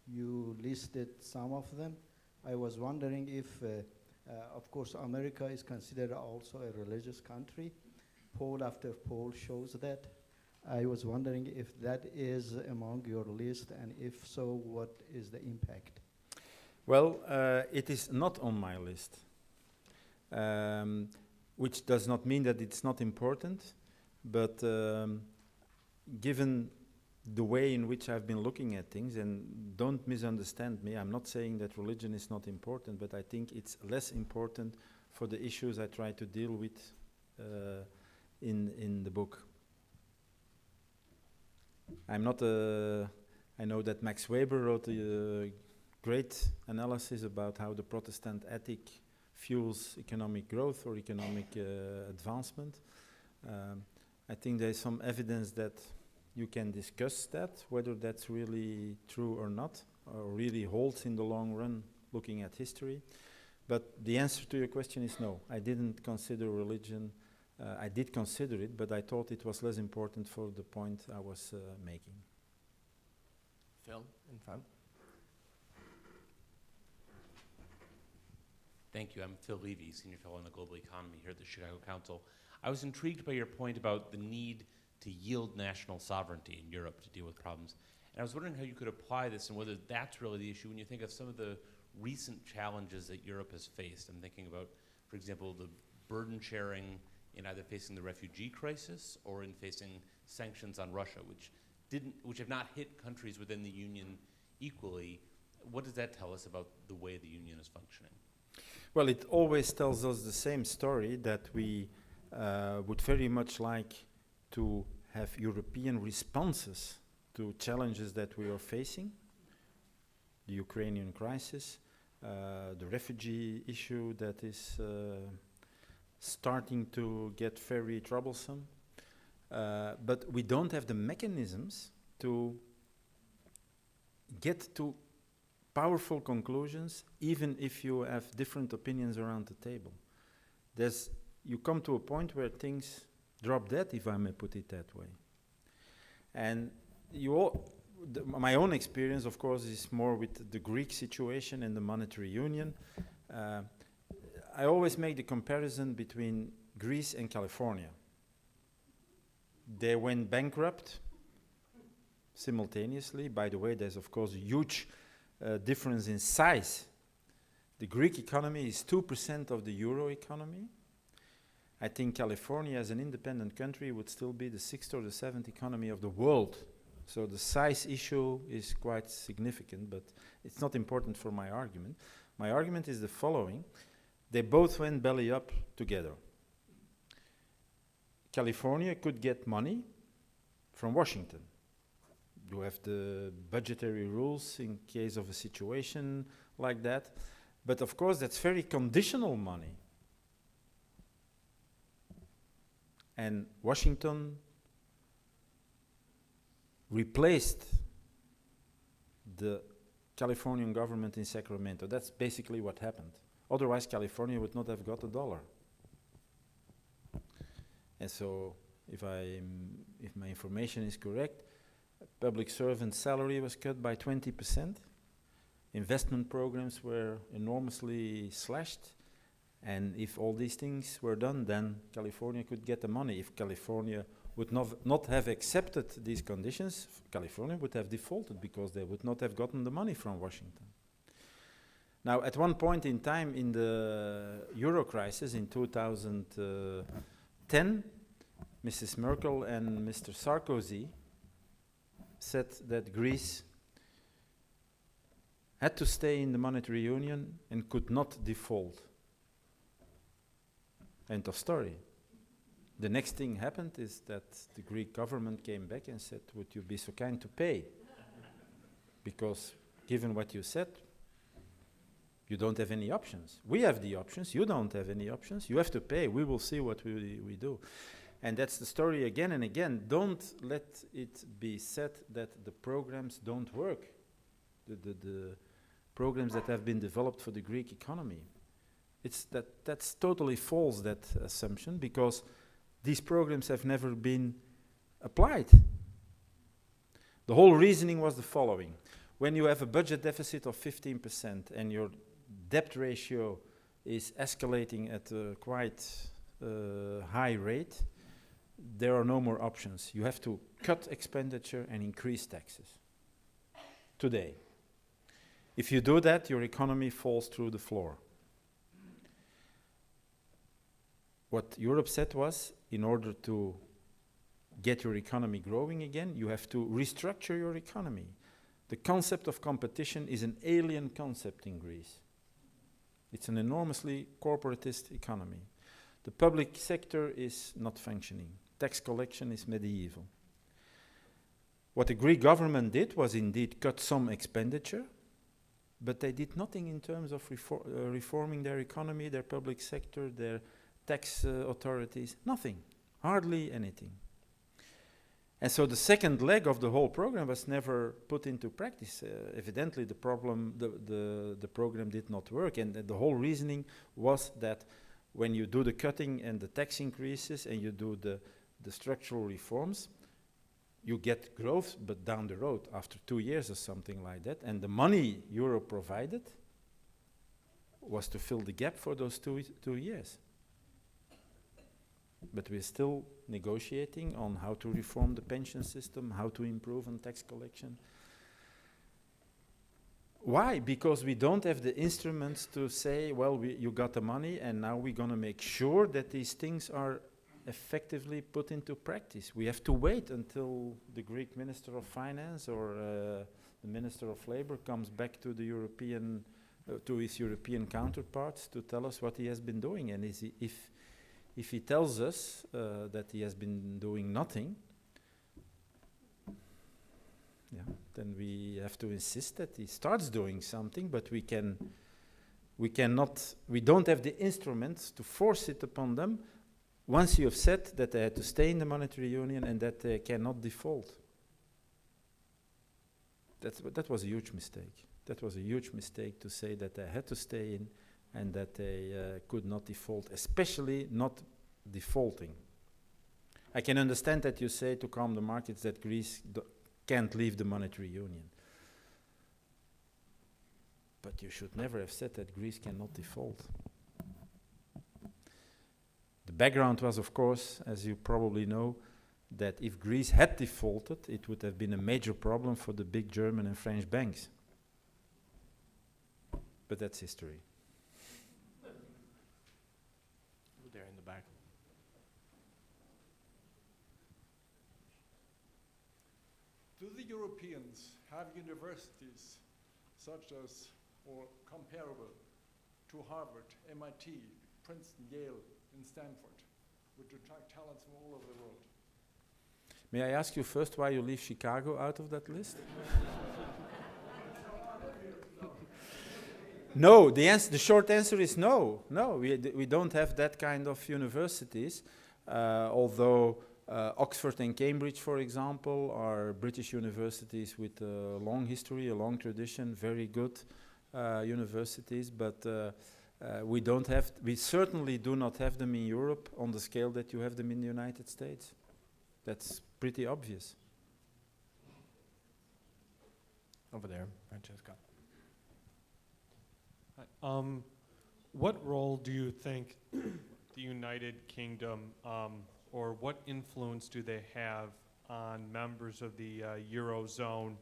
You listed some of them. I was wondering if, of course, America is considered also a religious country. Poll after poll shows that. I was wondering if that is among your list, and if so, what is the impact? Well, it is not on my list, which does not mean that it's not important, but given the way in which I've been looking at things, and don't misunderstand me, I'm not saying that religion is not important, but I think it's less important for the issues I try to deal with in the book. I'm not I know that Max Weber wrote a great analysis about how the Protestant ethic fuels economic growth or economic advancement. I think there's some evidence that you can discuss that, whether that's really true or not, or really holds in the long run, looking at history. But the answer to your question is no. I didn't consider religion. I did consider it, but I thought it was less important for the point I was making. Phil, in front. Thank you. I'm Phil Levy, Senior Fellow in the Global Economy here at the Chicago Council. I was intrigued by your point about the need to yield national sovereignty in Europe to deal with problems. And I was wondering how you could apply this and whether that's really the issue when you think of some of the recent challenges that Europe has faced. I'm thinking about, for example, the burden sharing in either facing the refugee crisis or in facing sanctions on Russia, which have not hit countries within the Union equally. What does that tell us about the way the Union is functioning? Well, it always tells us the same story, that we would very much like to have European responses to challenges that we are facing. The Ukrainian crisis, the refugee issue that is starting to get very troublesome. But we don't have the mechanisms to get to powerful conclusions, even if you have different opinions around the table. You come to a point where things drop dead, if I may put it that way. And my own experience, of course, is more with the Greek situation and the monetary union. I always make the comparison between Greece and California. They went bankrupt simultaneously. By the way, there's of course a huge difference in size. The Greek economy is 2% of the euro economy. I think California as an independent country would still be the 6th or the 7th economy of the world. So the size issue is quite significant, but it's not important for my argument. My argument is the following. They both went belly up together. California could get money from Washington. You have the budgetary rules in case of a situation like that. But of course, that's very conditional money. And Washington replaced the Californian government in Sacramento. That's basically what happened. Otherwise, California would not have got $1. And so, if my information is correct, public servant salary was cut by 20%. Investment programs were enormously slashed. And if all these things were done, then California could get the money. If California would not have accepted these conditions, California would have defaulted because they would not have gotten the money from Washington. Now, at one point in time in the euro crisis in 2010, Mrs. Merkel and Mr. Sarkozy said that Greece had to stay in the monetary union and could not default. End of story. The next thing happened is that the Greek government came back and said, would you be so kind to pay? Because given what you said, you don't have any options. We have the options, you don't have any options, you have to pay, we will see what we do. And that's the story again and again. Don't let it be said that the programs don't work. The programs that have been developed for the Greek economy. That's totally false, that assumption, because these programs have never been applied. The whole reasoning was the following. When you have a budget deficit of 15% and your debt ratio is escalating at a quite high rate, there are no more options. You have to cut expenditure and increase taxes. Today. If you do that, your economy falls through the floor. What Europe said was, in order to get your economy growing again, you have to restructure your economy. The concept of competition is an alien concept in Greece. It's an enormously corporatist economy. The public sector is not functioning. Tax collection is medieval. What the Greek government did was indeed cut some expenditure, but they did nothing in terms of reforming their economy, their public sector, their tax authorities, nothing, hardly anything. And so the second leg of the whole program was never put into practice. Evidently, the program did not work, and the whole reasoning was that when you do the cutting and the tax increases and you do the structural reforms, you get growth, but down the road, after 2 years or something like that, and the money Europe provided was to fill the gap for those two years. But we're still negotiating on how to reform the pension system, how to improve on tax collection. Why? Because we don't have the instruments to say, well, you got the money and now we're going to make sure that these things are effectively put into practice. We have to wait until the Greek Minister of Finance or the Minister of Labor comes back to the European, to his European counterparts to tell us what he has been doing. And if he tells us that he has been doing nothing, then we have to insist that he starts doing something, but we don't have the instruments to force it upon them once you have said that they had to stay in the monetary union and that they cannot default. That was a huge mistake. That was a huge mistake to say that they had to stay in and that they could not default, especially not defaulting. I can understand that you say to calm the markets that Greece can't leave the monetary union. But you should never have said that Greece cannot default. The background was, of course, as you probably know, that if Greece had defaulted, it would have been a major problem for the big German and French banks. But that's history. There in the back. Do the Europeans have universities such as, or comparable to Harvard, MIT, Princeton, Yale, and Stanford, which attract talents from all over the world? May I ask you first why you leave Chicago out of that list? No, the short answer is no. No, we don't have that kind of universities, although Oxford and Cambridge, for example, are British universities with a long history, a long tradition, very good universities, but we certainly do not have them in Europe on the scale that you have them in the United States. That's pretty obvious. Over there, Francesca. What role do you think the United Kingdom, or what influence do they have on members of the Eurozone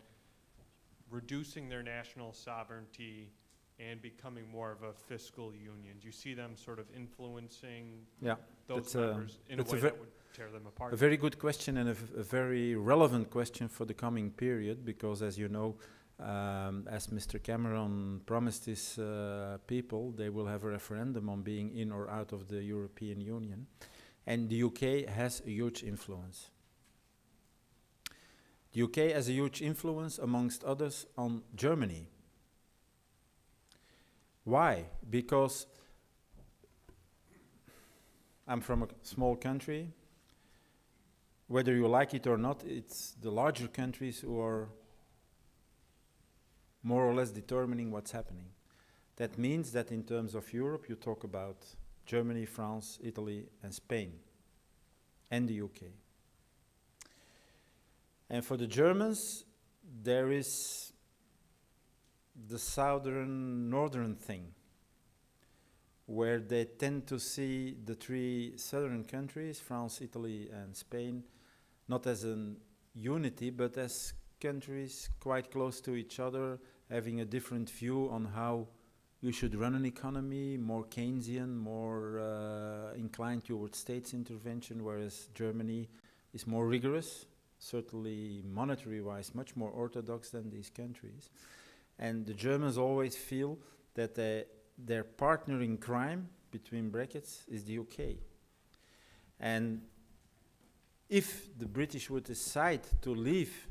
reducing their national sovereignty and becoming more of a fiscal union? Do you see them sort of influencing those members in a way that would tear them apart? A very good question, and a very relevant question for the coming period, because as you know, as Mr. Cameron promised his people, they will have a referendum on being in or out of the European Union. And the UK has a huge influence. The UK has a huge influence, amongst others, on Germany. Why? Because I'm from a small country. Whether you like it or not, it's the larger countries who are more or less determining what's happening. That means that in terms of Europe, you talk about Germany, France, Italy, and Spain, and the UK. And for the Germans, there is the northern thing, where they tend to see the three southern countries, France, Italy, and Spain, not as a unity, but as countries quite close to each other, having a different view on how you should run an economy, more Keynesian, more inclined towards states intervention, whereas Germany is more rigorous, certainly monetary-wise, much more orthodox than these countries. And the Germans always feel that their partner in crime, between brackets, is the UK. And if the British would decide to leave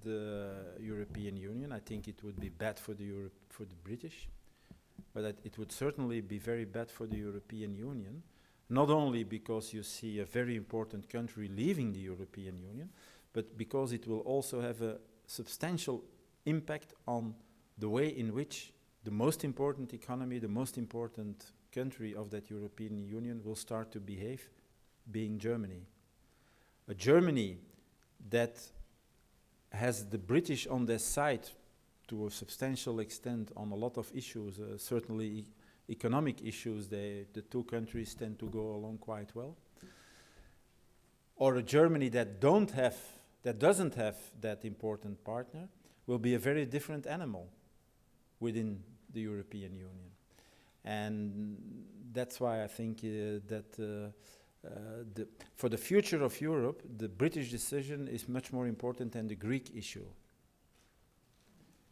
the European Union, I think it would be bad for the British, but it would certainly be very bad for the European Union, not only because you see a very important country leaving the European Union, but because it will also have a substantial impact on the way in which the most important economy, the most important country of that European Union will start to behave, being Germany. A Germany that has the British on their side to a substantial extent on a lot of issues, certainly economic issues, the two countries tend to go along quite well. Or a Germany that doesn't have that important partner will be a very different animal within the European Union. And that's why I think that for the future of Europe, the British decision is much more important than the Greek issue,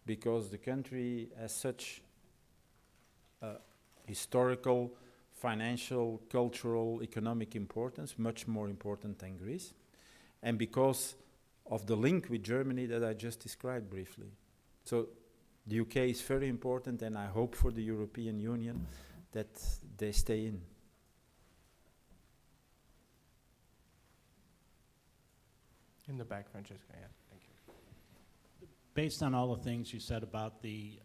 because the country has such historical, financial, cultural, economic importance, much more important than Greece, and because of the link with Germany that I just described briefly. So the UK is very important, and I hope for the European Union that they stay in. In the back, Francesca, yeah, thank you. Based on all the things you said about the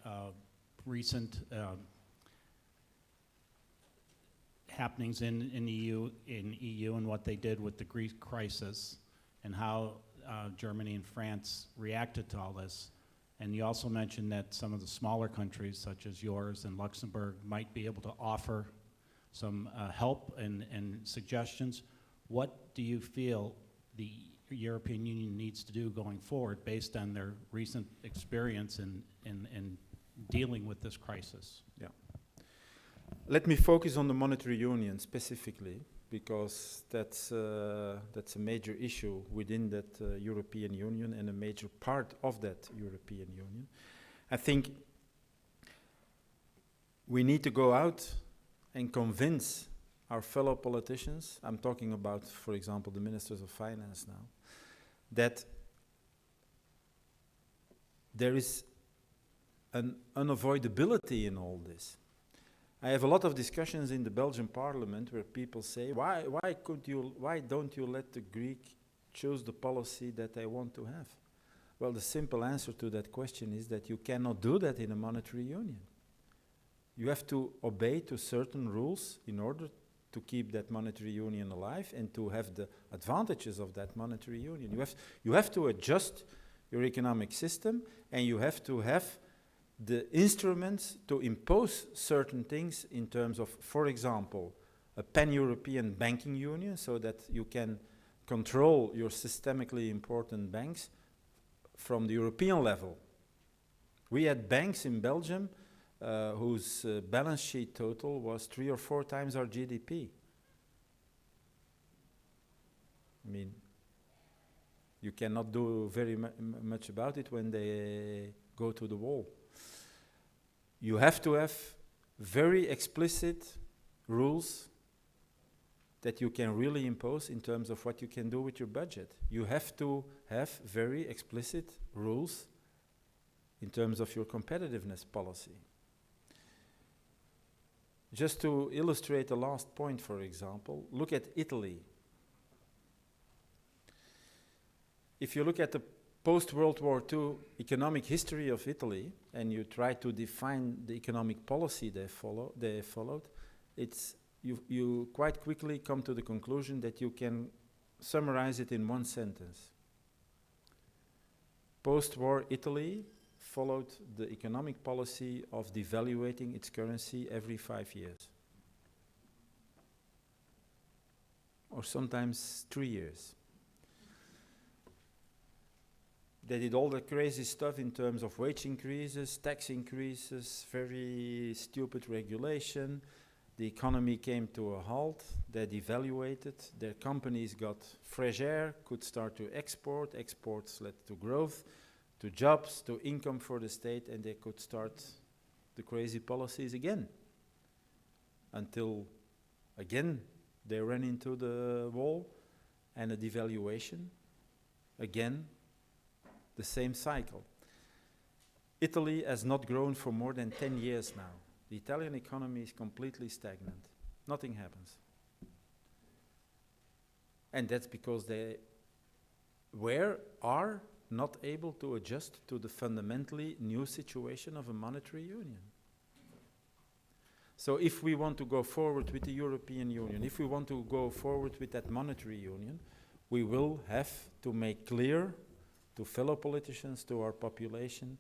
recent happenings in EU and what they did with the Greek crisis and how Germany and France reacted to all this. And you also mentioned that some of the smaller countries, such as yours and Luxembourg, might be able to offer some help and suggestions. What do you feel the European Union needs to do going forward based on their recent experience in dealing with this crisis? Yeah. Let me focus on the monetary union specifically, because that's a major issue within that European Union and a major part of that European Union. I think we need to go out and convince our fellow politicians, I'm talking about, for example, the ministers of finance now, that there is an unavoidability in all this. I have a lot of discussions in the Belgian parliament where people say, why don't you let the Greek choose the policy that they want to have? Well, the simple answer to that question is that you cannot do that in a monetary union. You have to obey to certain rules in order to keep that monetary union alive and to have the advantages of that monetary union. You have to adjust your economic system, and you have to have the instruments to impose certain things in terms of, for example, a pan-European banking union, so that you can control your systemically important banks from the European level. We had banks in Belgium whose balance sheet total was 3 or 4 times our GDP. I mean, you cannot do very much about it when they go to the wall. You have to have very explicit rules that you can really impose in terms of what you can do with your budget. You have to have very explicit rules in terms of your competitiveness policy. Just to illustrate the last point, for example, look at Italy. If you look at the post-World War II economic history of Italy, and you try to define the economic policy they followed, you quite quickly come to the conclusion that you can summarize it in one sentence. Post-war Italy followed the economic policy of devaluating its currency every 5 years. Or sometimes 3 years. They did all the crazy stuff in terms of wage increases, tax increases, very stupid regulation. The economy came to a halt. They devaluated. Their companies got fresh air, could start to export. Exports led to growth, to jobs, to income for the state, and they could start the crazy policies again. Until, again, they ran into the wall and a devaluation. Again, the same cycle. Italy has not grown for more than 10 years now. The Italian economy is completely stagnant. Nothing happens. And that's because they are not able to adjust to the fundamentally new situation of a monetary union. So if we want to go forward with the European Union, if we want to go forward with that monetary union, we will have to make clear to fellow politicians, to our population,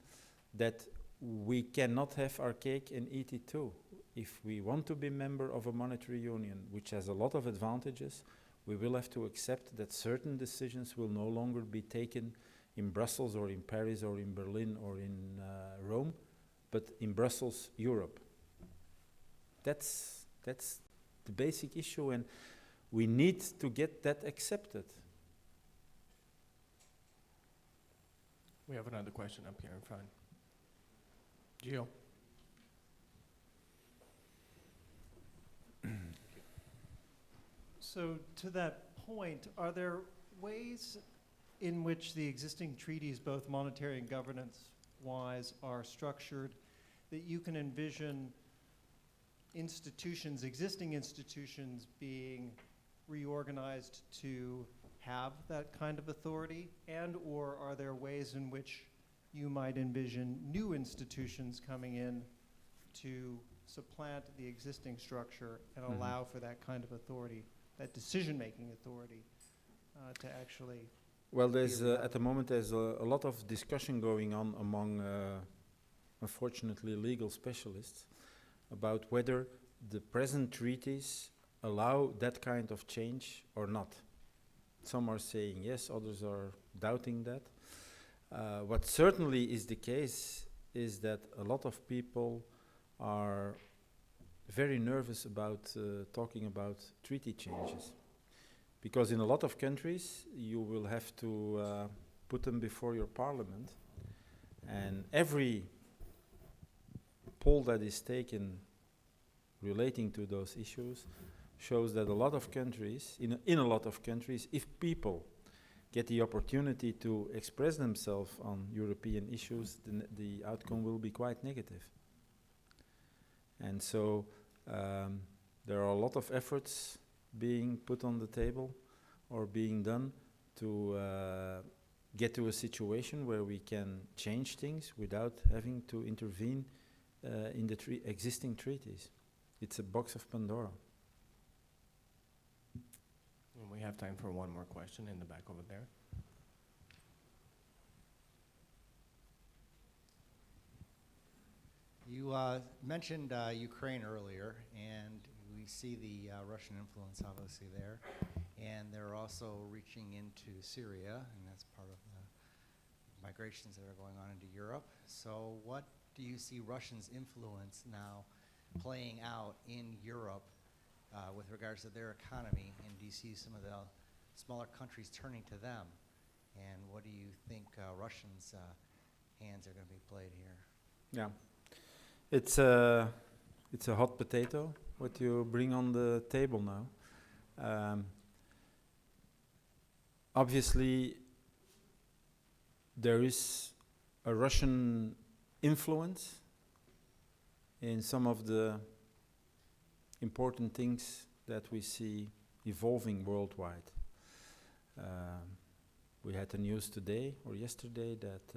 that we cannot have our cake and eat it too. If we want to be member of a monetary union, which has a lot of advantages, we will have to accept that certain decisions will no longer be taken in Brussels or in Paris or in Berlin or in Rome, but in Brussels, Europe. That's the basic issue, and we need to get that accepted. We have another question up here in front. Gio. So to that point, are there ways in which the existing treaties, both monetary and governance-wise, are structured that you can envision institutions, existing institutions, being reorganized to have that kind of authority? And or are there ways in which you might envision new institutions coming in to supplant the existing structure and Mhm. allow for that kind of authority, that decision-making authority, to actually. Well, there's reality. at the moment there's a lot of discussion going on among, unfortunately, legal specialists about whether the present treaties allow that kind of change or not. Some are saying yes, others are doubting that. What certainly is the case is that a lot of people are very nervous about talking about treaty changes. Because in a lot of countries, you will have to put them before your parliament. And every poll that is taken relating to those issues shows that a lot of countries, in a lot of countries, if people get the opportunity to express themselves on European issues, then the outcome will be quite negative. And so there are a lot of efforts being put on the table or being done to get to a situation where we can change things without having to intervene in the existing treaties. It's a box of Pandora. And we have time for one more question in the back over there. You mentioned Ukraine earlier, and we see the Russian influence obviously there. And they're also reaching into Syria, and that's part of the migrations that are going on into Europe. So what do you see Russia's influence now playing out in Europe with regards to their economy? And do you see some of the smaller countries turning to them? And what do you think Russians' hands are going to be played here? Yeah, it's a hot potato, what you bring on the table now. Obviously, there is a Russian influence in some of the important things that we see evolving worldwide. We had the news today or yesterday that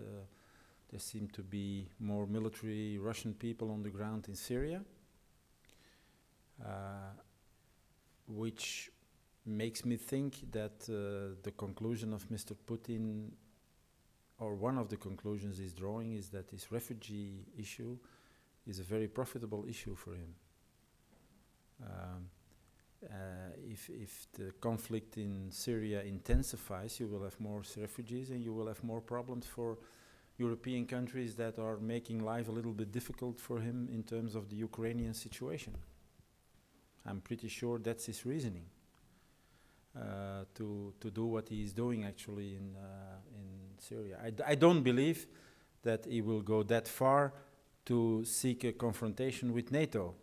there seem to be more military Russian people on the ground in Syria, which makes me think that the conclusion of Mr. Putin, or one of the conclusions he's drawing, is that this refugee issue is a very profitable issue for him. If the conflict in Syria intensifies, you will have more refugees and you will have more problems for European countries that are making life a little bit difficult for him in terms of the Ukrainian situation. I'm pretty sure that's his reasoning. To do what he is doing actually in Syria. I don't believe that he will go that far to seek a confrontation with NATO,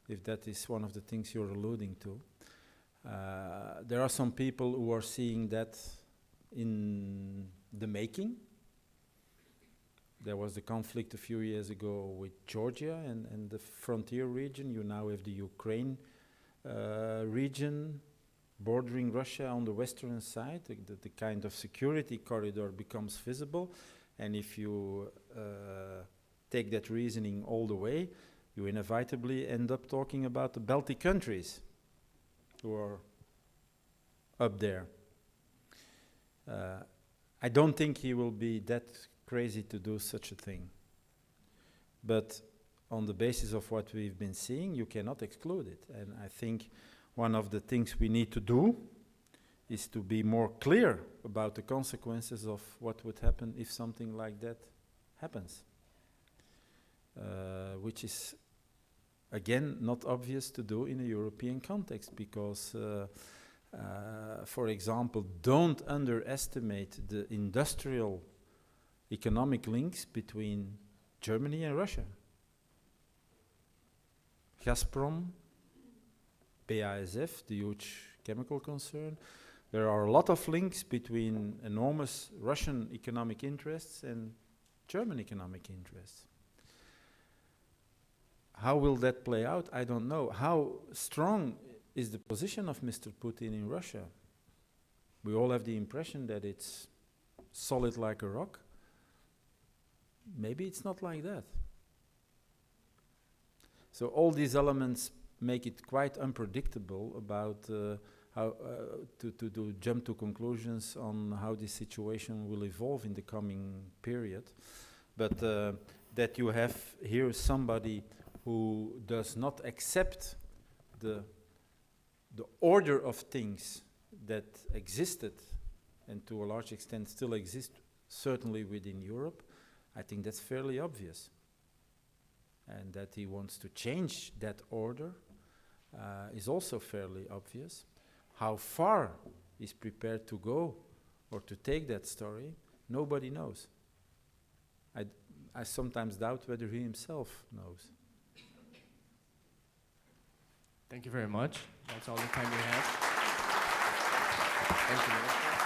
if that is one of the things you're alluding to. There are some people who are seeing that in the making. There was the conflict a few years ago with Georgia and the frontier region. You now have the Ukraine region bordering Russia on the western side. The kind of security corridor becomes visible. And if you take that reasoning all the way, you inevitably end up talking about the Baltic countries who are up there. I don't think he will be that crazy to do such a thing. But on the basis of what we've been seeing, you cannot exclude it. And I think one of the things we need to do is to be more clear about the consequences of what would happen if something like that happens. Which is, again, not obvious to do in a European context because, for example, don't underestimate the industrial economic links between Germany and Russia. Gazprom, BASF, the huge chemical concern. There are a lot of links between enormous Russian economic interests and German economic interests. How will that play out? I don't know. How strong is the position of Mr. Putin in Russia? We all have the impression that it's solid like a rock. Maybe it's not like that. So all these elements make it quite unpredictable about how to jump to conclusions on how this situation will evolve in the coming period. But that you have here somebody who does not accept the order of things that existed and to a large extent still exist, certainly within Europe, I think that's fairly obvious. And that he wants to change that order is also fairly obvious. How far he's prepared to go or to take that story, nobody knows. I sometimes doubt whether he himself knows. Thank you very much. That's all the time we have. Thank you, Minister.